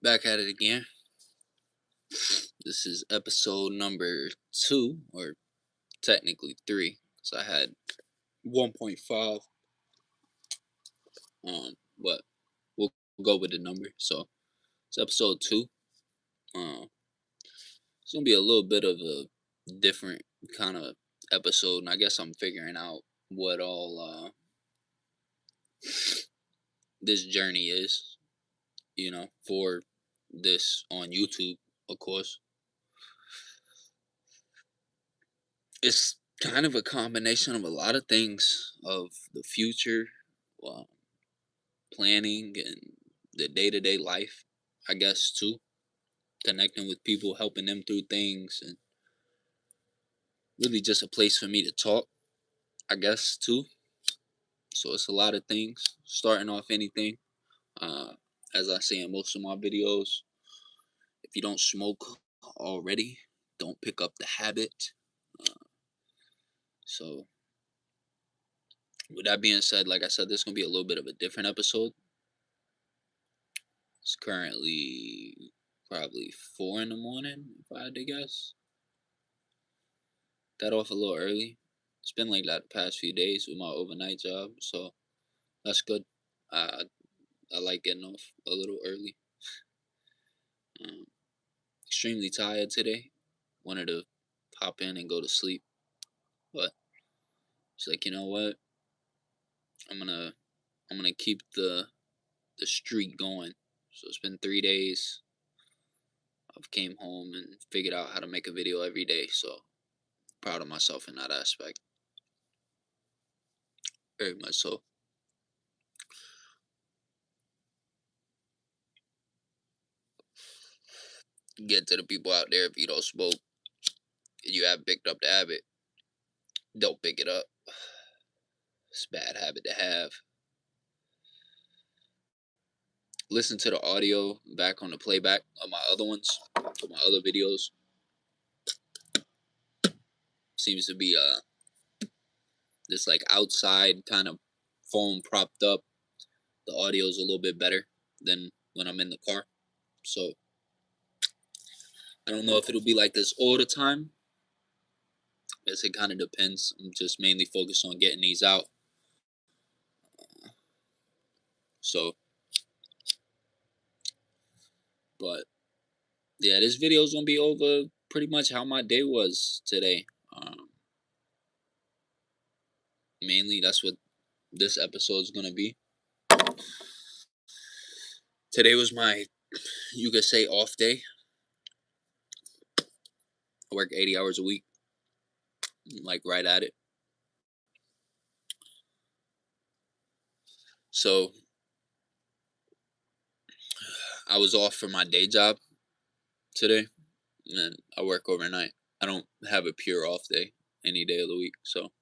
Back at it again. This is episode number 2, or technically 3, because I had 1.5. But we'll go with the number. So it's episode 2. It's gonna be a little bit of a different kind of episode, and I guess I'm figuring out what all this journey is. For this on YouTube, of course. It's kind of a combination of a lot of things of the future, uh, planning, and the day-to-day life, I guess, too. Connecting with people, helping them through things, and really just a place for me to talk, I guess, too. So it's a lot of things. Starting off anything, uh, as I say in most of my videos, if you don't smoke already, don't pick up the habit. So with that being said, like I said, this is gonna be a little bit of a different episode. It's currently probably 4 in the morning, if I had to guess. Got off a little early. It's been like that the past few days with my overnight job, so that's good. I I like getting off a little early. Um, Extremely tired today. Wanted to pop in and go to sleep, but it's like, you know what? I'm gonna I'm gonna keep the streak going. So it's been 3 days. I've came home and figured out how to make a video every day. So proud of myself in that aspect. Very much so. Get to the people out there, if you don't smoke and you have picked up the habit, don't pick it up. It's a bad habit to have. Listen to the audio back on the playback of my other ones, of my other videos. Seems to be this like outside kind of phone propped up. The audio is a little bit better than when I'm in the car. So I don't know if it'll be like this all the time. I guess it kind of depends. I'm just mainly focused on getting these out. So, but yeah, this video is gonna be over pretty much how my day was today. Mainly, that's what this episode is gonna be. Today was my, you could say, off day. I work 80 hours a week, like right at it. So I was off for my day job today, and I work overnight. I don't have a pure off day any day of the week. So,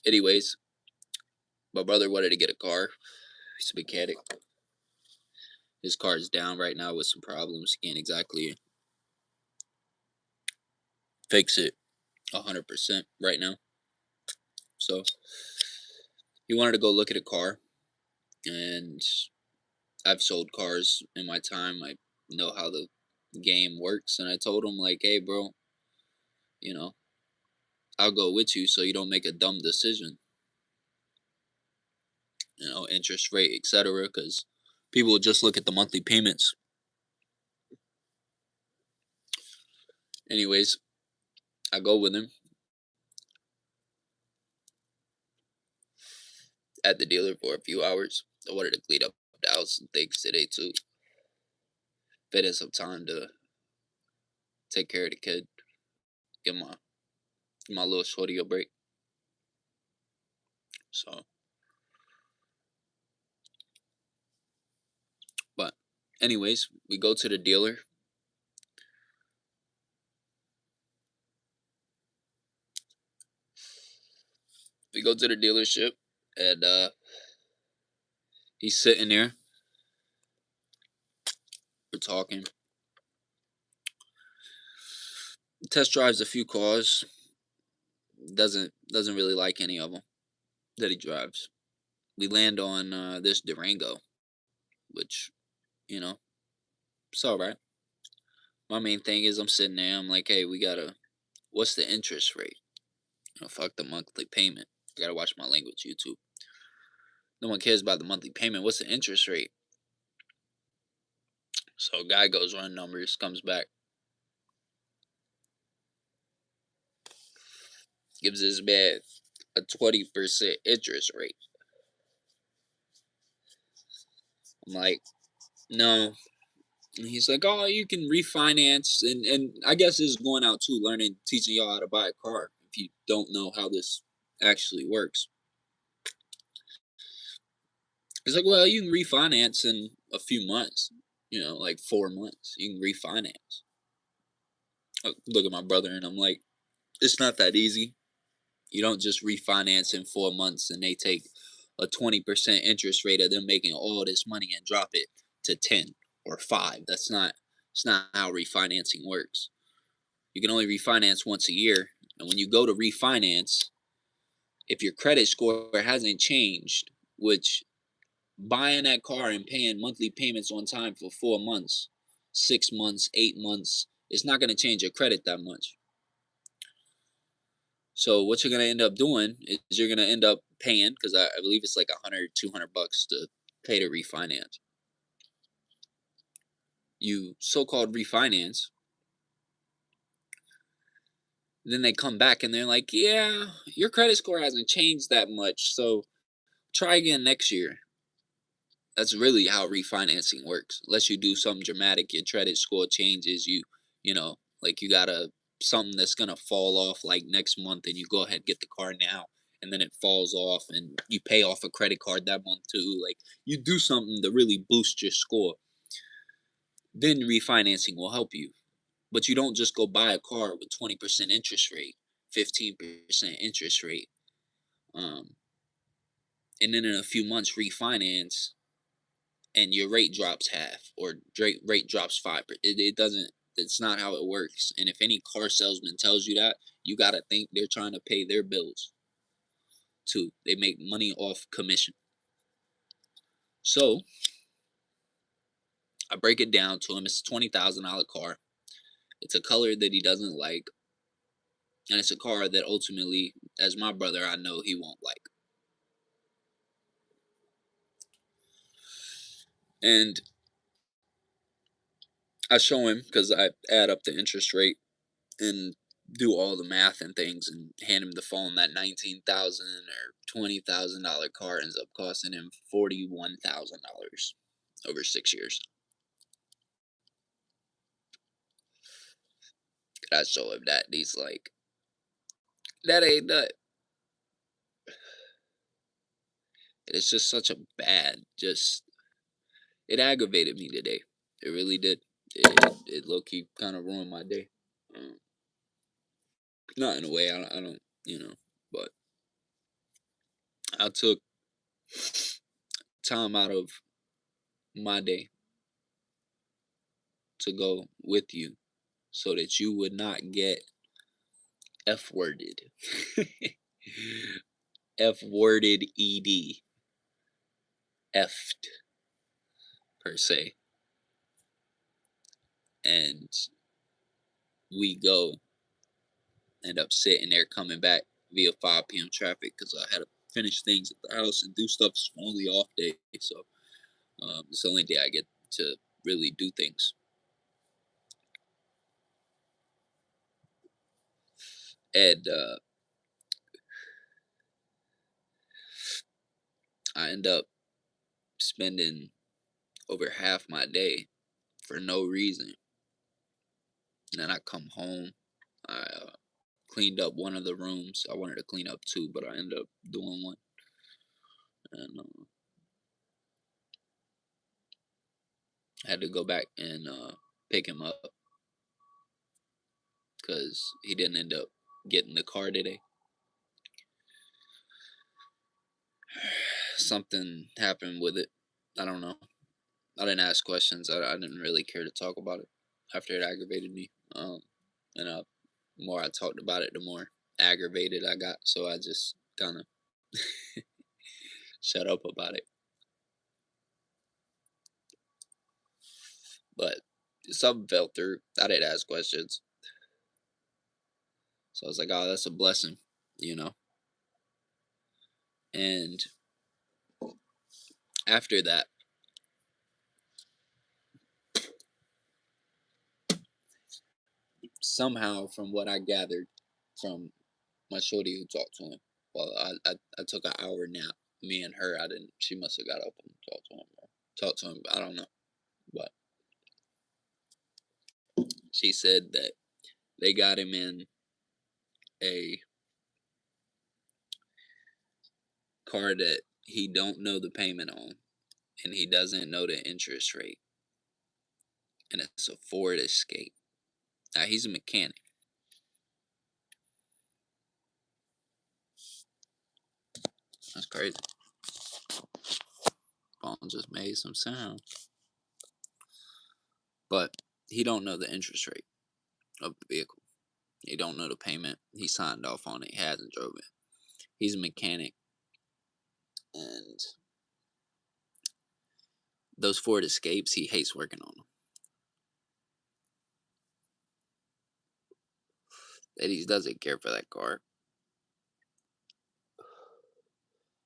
anyways, my brother wanted to get a car. He's a mechanic. His car is down right now with some problems. Can't exactly fix it 100% right now. So he wanted to go look at a car, and I've sold cars in my time. I know how the game works, and I told him like, "Hey, bro, you know, I'll go with you so you don't make a dumb decision. Interest rate, etc. Because people just look at the monthly payments." Anyways, I go with him at the dealer for a few hours. I wanted to clean up the house and things today too. Fit in some time to take care of the kid. Give my little shorty a break. So, but anyways, we go to the dealer. We go to the dealership, and he's sitting there. We're talking. Test drives a few cars. Doesn't really like any of them that he drives. we land on this Durango, which you know it's all right. My main thing is I'm sitting there. I'm like, hey, we gotta. What's the interest rate? Fuck the monthly payment. I gotta watch my language. YouTube. No one cares about the monthly payment. What's the interest rate? So guy goes run numbers, comes back, gives his man a 20% interest rate. I'm like, no. And he's like, oh, you can refinance, and I guess this is going out too, learning, teaching y'all how to buy a car if you don't know how this actually works. He's like, well, you can refinance in a few months, like 4 months. You can refinance. I look at my brother and I'm like, it's not that easy. You don't just refinance in 4 months and they take a 20% interest rate of them making all this money and drop it to 10 or 5. It's not how refinancing works. You can only refinance once a year. And when you go to refinance, if your credit score hasn't changed, which buying that car and paying monthly payments on time for 4 months, 6 months, 8 months, it's not going to change your credit that much. So what you're gonna end up doing is you're gonna end up paying, because I believe it's like 100, $200 to pay to refinance. You so-called refinance, then they come back and they're like, yeah, your credit score hasn't changed that much, so try again next year. That's really how refinancing works. Unless you do something dramatic, your credit score changes, like you gotta something that's gonna fall off like next month and you go ahead and get the car now and then it falls off and you pay off a credit card that month too. Like you do something to really boost your score, then refinancing will help you. But you don't just go buy a car with 20% interest rate, 15% interest rate, um, and then in a few months refinance and your rate drops half or rate drops 5. It doesn't. It's not how it works. And if any car salesman tells you that, you gotta think they're trying to pay their bills too. They make money off commission. So I break it down to him. It's a $20,000 car. It's a color that he doesn't like, and it's a car that ultimately, as my brother, I know he won't like. And I show him because I add up the interest rate and do all the math and things and hand him the phone. That 19,000 or $20,000 car ends up costing him $41,000 over 6 years. I show him that and he's like, that ain't nut. It's just such a bad, just it aggravated me today. It really did. It low key kind of ruined my day. Um, Not in a way I don't but I took time out of my day to go with you so that you would not get F worded. F worded ed. F'd per se. And we go end up sitting there coming back via 5 p.m. traffic because I had to finish things at the house and do stuff. It's only off day. So it's the only day I get to really do things. And I end up spending over half my day for no reason. And then I come home. I cleaned up one of the rooms. I wanted to clean up two, but I ended up doing one. And I had to go back and pick him up because he didn't end up getting the car today. Something happened with it. I don't know. I didn't ask questions. I didn't really care to talk about it after it aggravated me. And the more I talked about it, the more aggravated I got. So I just kind of shut up about it. But something fell through. I didn't ask questions. So I was like, oh, that's a blessing, you know? And after that, somehow, from what I gathered from my shorty who talked to him, well, I took an hour nap. Me and her, I didn't. She must have got up and talked to him. Or talked to him. I don't know, but she said that they got him in a car that he don't know the payment on, and he doesn't know the interest rate, and it's a Ford Escape. Now he's a mechanic. That's crazy. Phone just made some sound, but he don't know the interest rate of the vehicle. He don't know the payment. He signed off on it. He hasn't drove it. He's a mechanic, and those Ford Escapes, he hates working on them. That he doesn't care for that car.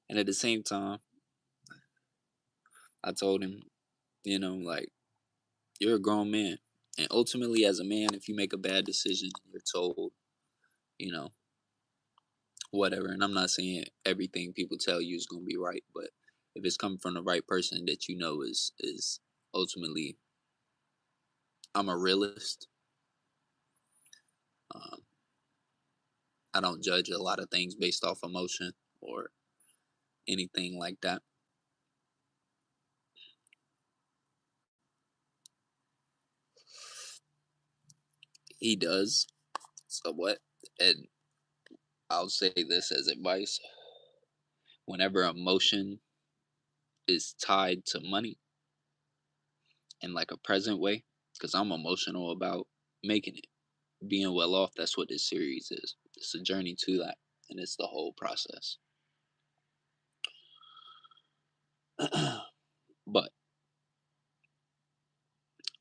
And at the same time, I told him, like, you're a grown man. And ultimately, as a man, if you make a bad decision, you're told, you know, whatever. And I'm not saying everything people tell you is going to be right, but if it's coming from the right person that you know is ultimately, I'm a realist. Um, I don't judge a lot of things based off emotion or anything like that. He does somewhat, and I'll say this as advice: whenever emotion is tied to money in like a present way, because I'm emotional about making it, being well off. That's what this series is. It's a journey to that, and it's the whole process. But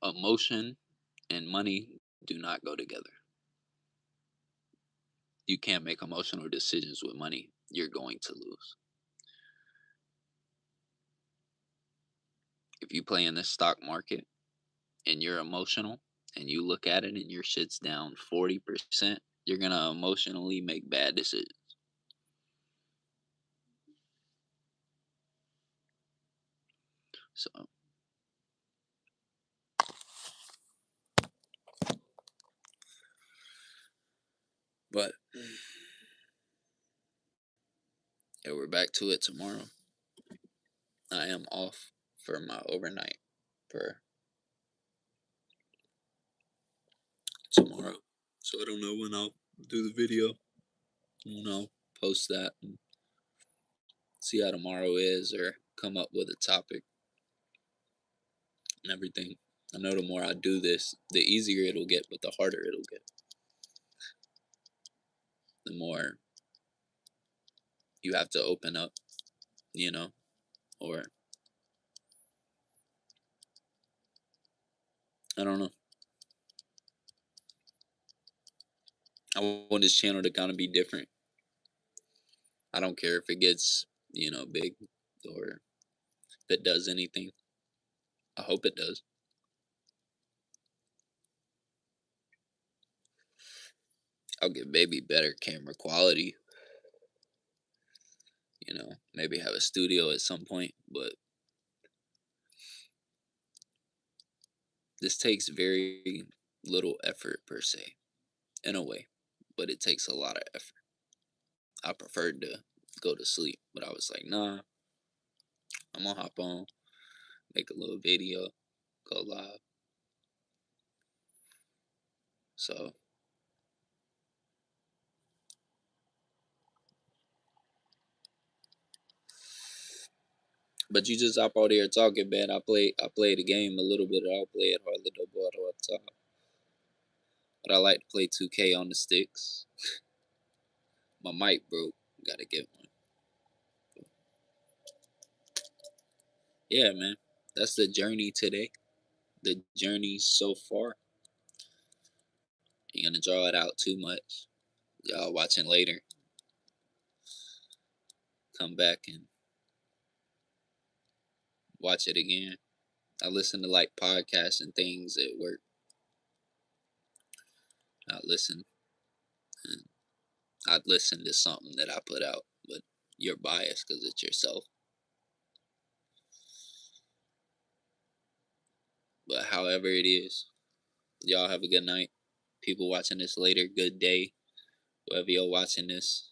emotion and money do not go together. You can't make emotional decisions with money. You're going to lose. If you play in the stock market and you're emotional and you look at it and your shit's down 40%, you're going to emotionally make bad decisions. So, but yeah, we're back to it tomorrow. I am off for my overnight for tomorrow. So I don't know when I'll do the video. Post that and see how tomorrow is or come up with a topic and everything. I know the more I do this, the easier it'll get, but the harder it'll get. The more you have to open up, you know, or I don't know. I want this channel to kind of be different. I don't care if it gets, big or if it does anything. I hope it does. I'll give baby better camera quality, maybe have a studio at some point, but this takes very little effort per se, in a way, but it takes a lot of effort. I preferred to go to sleep, but I was like, nah, I'm gonna hop on, make a little video, go live. So, but you just hop out here talking, man. I play the game a little bit. I'll play it hardly no more all the time. But I like to play 2K on the sticks. My mic broke. Gotta get one. Yeah, man. That's the journey today. The journey so far. You're gonna draw it out too much. Y'all watching later. Come back and watch it again. I listen to like podcasts and things at work. I listen and I'd listen to something that I put out, but you're biased because it's yourself. But however it is, y'all have a good night. People watching this later, good day. Whoever you're watching this,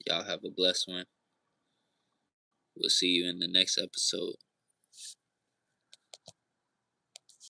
y'all have a blessed one. We'll see you in the next episode.